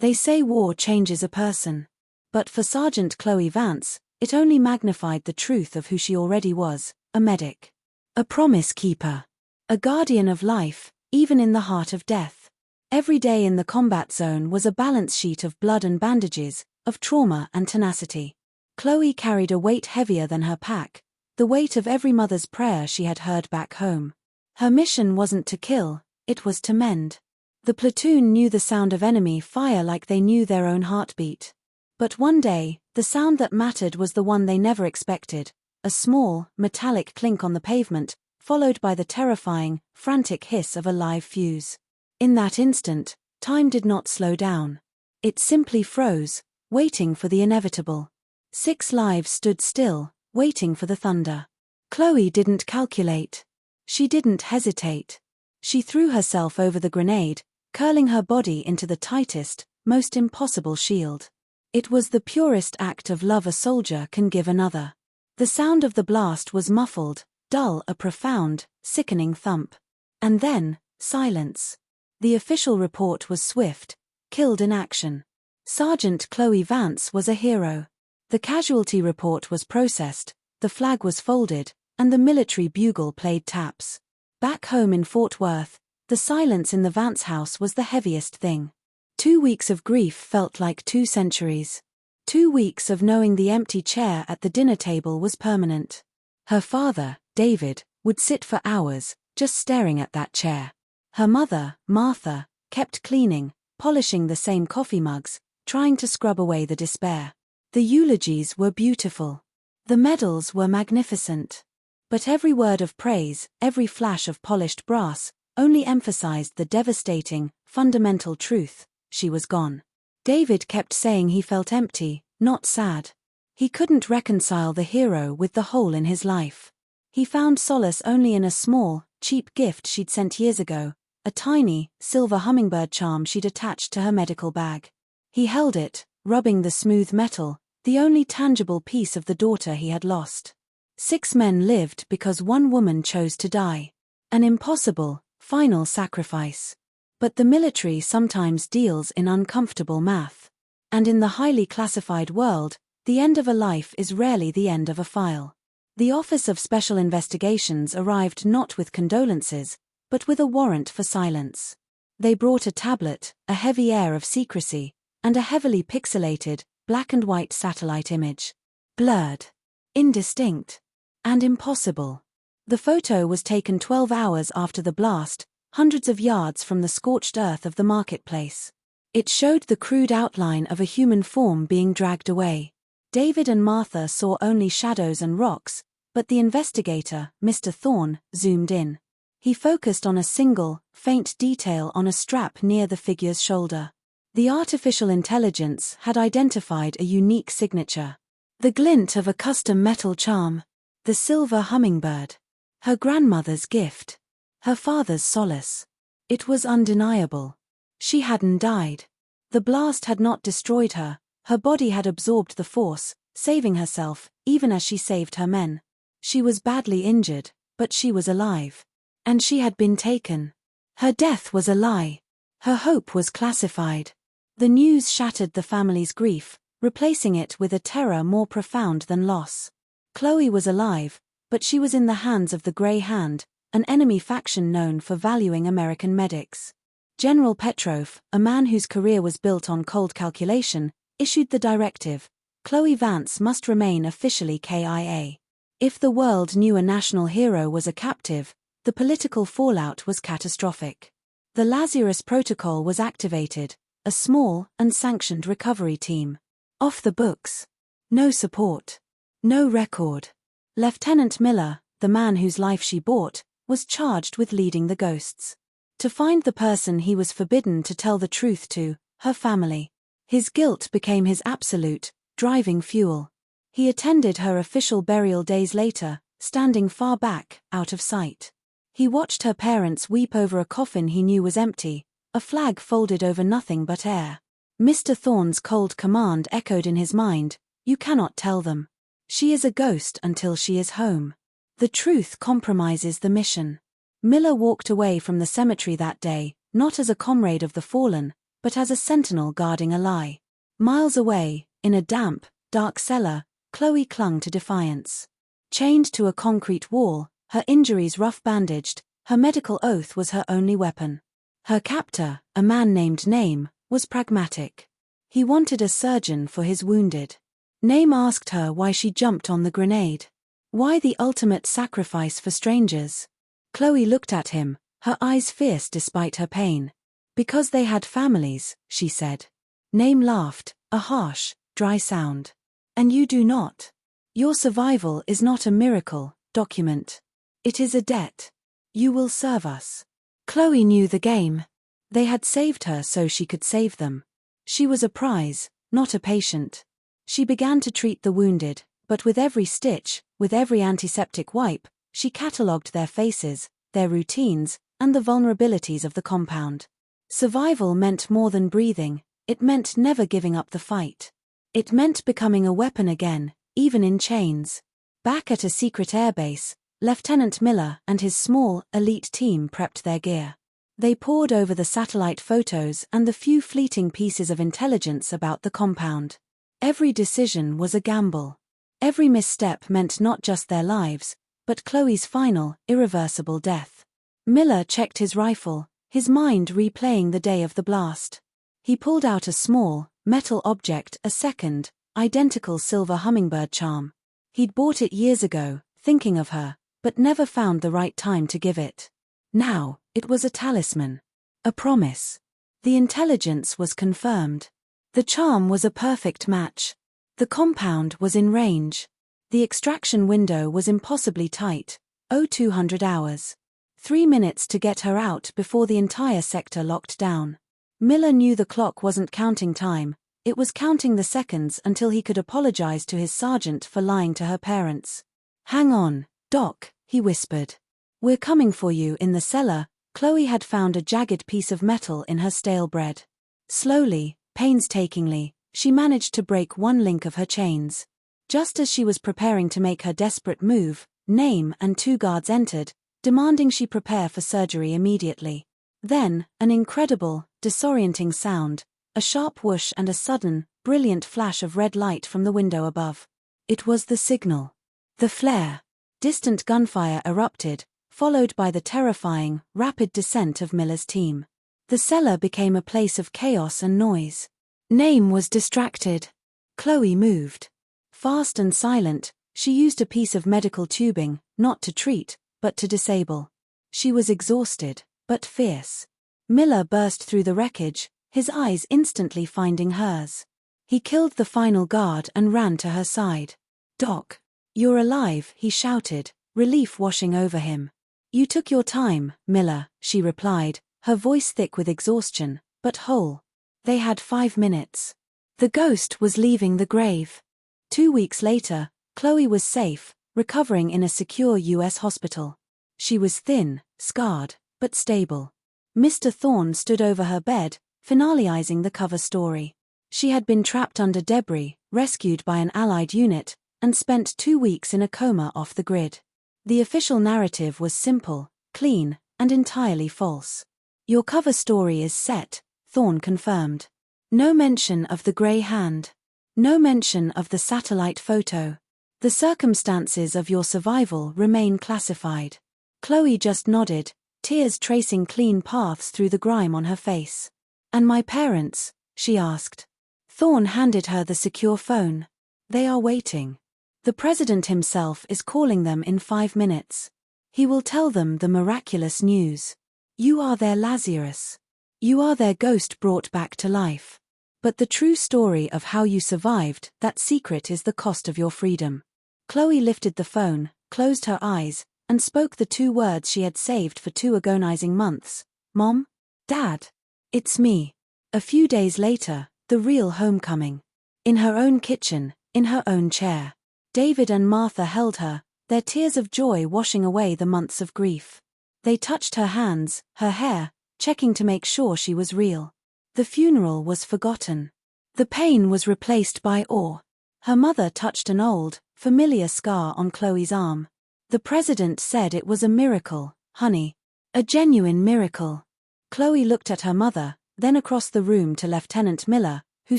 They say war changes a person. But for Sergeant Chloe Vance, it only magnified the truth of who she already was, a medic. A promise keeper. A guardian of life, even in the heart of death. Every day in the combat zone was a balance sheet of blood and bandages, of trauma and tenacity. Chloe carried a weight heavier than her pack, the weight of every mother's prayer she had heard back home. Her mission wasn't to kill, it was to mend. The platoon knew the sound of enemy fire like they knew their own heartbeat. But one day, the sound that mattered was the one they never expected, a small, metallic clink on the pavement, followed by the terrifying, frantic hiss of a live fuse. In that instant, time did not slow down. It simply froze, waiting for the inevitable. 6 lives stood still, waiting for the thunder. Chloe didn't calculate. She didn't hesitate. She threw herself over the grenade, curling her body into the tightest, most impossible shield. It was the purest act of love a soldier can give another. The sound of the blast was muffled, dull, a profound, sickening thump. And then, silence. The official report was swift, killed in action. Sergeant Chloe Vance was a hero. The casualty report was processed, the flag was folded, and the military bugle played taps. Back home in Fort Worth, the silence in the Vance house was the heaviest thing. 2 weeks of grief felt like 2 centuries. 2 weeks of knowing the empty chair at the dinner table was permanent. Her father, David, would sit for hours, just staring at that chair. Her mother, Martha, kept cleaning, polishing the same coffee mugs, trying to scrub away the despair. The eulogies were beautiful. The medals were magnificent. But every word of praise, every flash of polished brass, only emphasized the devastating, fundamental truth: she was gone. David kept saying he felt empty, not sad. He couldn't reconcile the hero with the hole in his life. He found solace only in a small, cheap gift she'd sent years ago, a tiny, silver hummingbird charm she'd attached to her medical bag. He held it, rubbing the smooth metal, the only tangible piece of the daughter he had lost. 6 men lived because one woman chose to die. An impossible, final sacrifice. But the military sometimes deals in uncomfortable math. And in the highly classified world, the end of a life is rarely the end of a file. The Office of Special Investigations arrived not with condolences, but with a warrant for silence. They brought a tablet, a heavy air of secrecy, and a heavily pixelated, black and white satellite image. Blurred. Indistinct. And impossible. The photo was taken 12 hours after the blast, hundreds of yards from the scorched earth of the marketplace. It showed the crude outline of a human form being dragged away. David and Martha saw only shadows and rocks, but the investigator, Mr. Thorne, zoomed in. He focused on a single, faint detail on a strap near the figure's shoulder. The artificial intelligence had identified a unique signature. The glint of a custom metal charm. The silver hummingbird. Her grandmother's gift. Her father's solace. It was undeniable. She hadn't died. The blast had not destroyed her, her body had absorbed the force, saving herself, even as she saved her men. She was badly injured, but she was alive. And she had been taken. Her death was a lie. Her hope was classified. The news shattered the family's grief, replacing it with a terror more profound than loss. Chloe was alive, but she was in the hands of the Grey Hand, an enemy faction known for valuing American medics. General Petrov, a man whose career was built on cold calculation, issued the directive: Chloe Vance must remain officially KIA. If the world knew a national hero was a captive, the political fallout was catastrophic. The Lazarus Protocol was activated, a small, unsanctioned recovery team. Off the books. No support. No record. Lieutenant Miller, the man whose life she bought, was charged with leading the ghosts. To find the person he was forbidden to tell the truth to, her family. His guilt became his absolute, driving fuel. He attended her official burial days later, standing far back, out of sight. He watched her parents weep over a coffin he knew was empty, a flag folded over nothing but air. Mr. Thorne's cold command echoed in his mind: you cannot tell them. She is a ghost until she is home. The truth compromises the mission. Miller walked away from the cemetery that day, not as a comrade of the fallen, but as a sentinel guarding a lie. Miles away, in a damp, dark cellar, Chloe clung to defiance. Chained to a concrete wall, her injuries rough bandaged, her medical oath was her only weapon. Her captor, a man named Name, was pragmatic. He wanted a surgeon for his wounded. Name asked her why she jumped on the grenade. Why the ultimate sacrifice for strangers? Chloe looked at him, her eyes fierce despite her pain. Because they had families, she said. Name laughed, a harsh, dry sound. And you do not. Your survival is not a miracle, document. It is a debt. You will serve us. Chloe knew the game. They had saved her so she could save them. She was a prize, not a patient. She began to treat the wounded, but with every stitch, with every antiseptic wipe, she catalogued their faces, their routines, and the vulnerabilities of the compound. Survival meant more than breathing, it meant never giving up the fight. It meant becoming a weapon again, even in chains. Back at a secret airbase, Lieutenant Miller and his small, elite team prepped their gear. They pored over the satellite photos and the few fleeting pieces of intelligence about the compound. Every decision was a gamble. Every misstep meant not just their lives, but Chloe's final, irreversible death. Miller checked his rifle, his mind replaying the day of the blast. He pulled out a small, metal object, a second, identical silver hummingbird charm. He'd bought it years ago, thinking of her, but never found the right time to give it. Now, it was a talisman. A promise. The intelligence was confirmed. The charm was a perfect match. The compound was in range. The extraction window was impossibly tight, 200 hours. 3 minutes to get her out before the entire sector locked down. Miller knew the clock wasn't counting time, it was counting the seconds until he could apologize to his sergeant for lying to her parents. "Hang on, Doc," he whispered. "We're coming for you." In the cellar, Chloe had found a jagged piece of metal in her stale bread. Slowly, painstakingly, she managed to break one link of her chains. Just as she was preparing to make her desperate move, Name and 2 guards entered, demanding she prepare for surgery immediately. Then, an incredible, disorienting sound, a sharp whoosh and a sudden, brilliant flash of red light from the window above. It was the signal. The flare. Distant gunfire erupted, followed by the terrifying, rapid descent of Miller's team. The cellar became a place of chaos and noise. Name was distracted. Chloe moved. Fast and silent, she used a piece of medical tubing, not to treat, but to disable. She was exhausted, but fierce. Miller burst through the wreckage, his eyes instantly finding hers. He killed the final guard and ran to her side. "Doc, you're alive," he shouted, relief washing over him. "You took your time, Miller," she replied, her voice thick with exhaustion, but whole. They had 5 minutes. The ghost was leaving the grave. 2 weeks later, Chloe was safe, recovering in a secure U.S. hospital. She was thin, scarred, but stable. Mr. Thorne stood over her bed, finalizing the cover story. She had been trapped under debris, rescued by an Allied unit, and spent 2 weeks in a coma off the grid. The official narrative was simple, clean, and entirely false. "Your cover story is set," Thorne confirmed. "No mention of the grey hand. No mention of the satellite photo. The circumstances of your survival remain classified." Chloe just nodded, tears tracing clean paths through the grime on her face. "And my parents?" she asked. Thorne handed her the secure phone. "They are waiting. The president himself is calling them in 5 minutes. He will tell them the miraculous news. You are their Lazarus. You are their ghost brought back to life. But the true story of how you survived, that secret is the cost of your freedom." Chloe lifted the phone, closed her eyes, and spoke the 2 words she had saved for 2 agonizing months. "Mom? Dad? It's me." A few days later, the real homecoming. In her own kitchen, in her own chair. David and Martha held her, their tears of joy washing away the months of grief. They touched her hands, her hair, checking to make sure she was real. The funeral was forgotten. The pain was replaced by awe. Her mother touched an old, familiar scar on Chloe's arm. "The president said it was a miracle, honey. A genuine miracle." Chloe looked at her mother, then across the room to Lieutenant Miller, who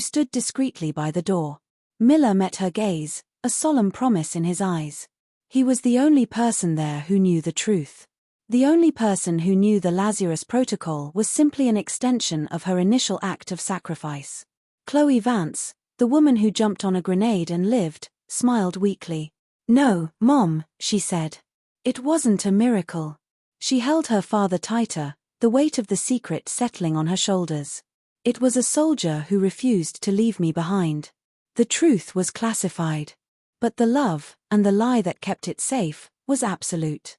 stood discreetly by the door. Miller met her gaze, a solemn promise in his eyes. He was the only person there who knew the truth. The only person who knew the Lazarus Protocol was simply an extension of her initial act of sacrifice. Chloe Vance, the woman who jumped on a grenade and lived, smiled weakly. "No, Mom," she said. "It wasn't a miracle." She held her father tighter, the weight of the secret settling on her shoulders. "It was a soldier who refused to leave me behind. The truth was classified. But the love, and the lie that kept it safe, was absolute."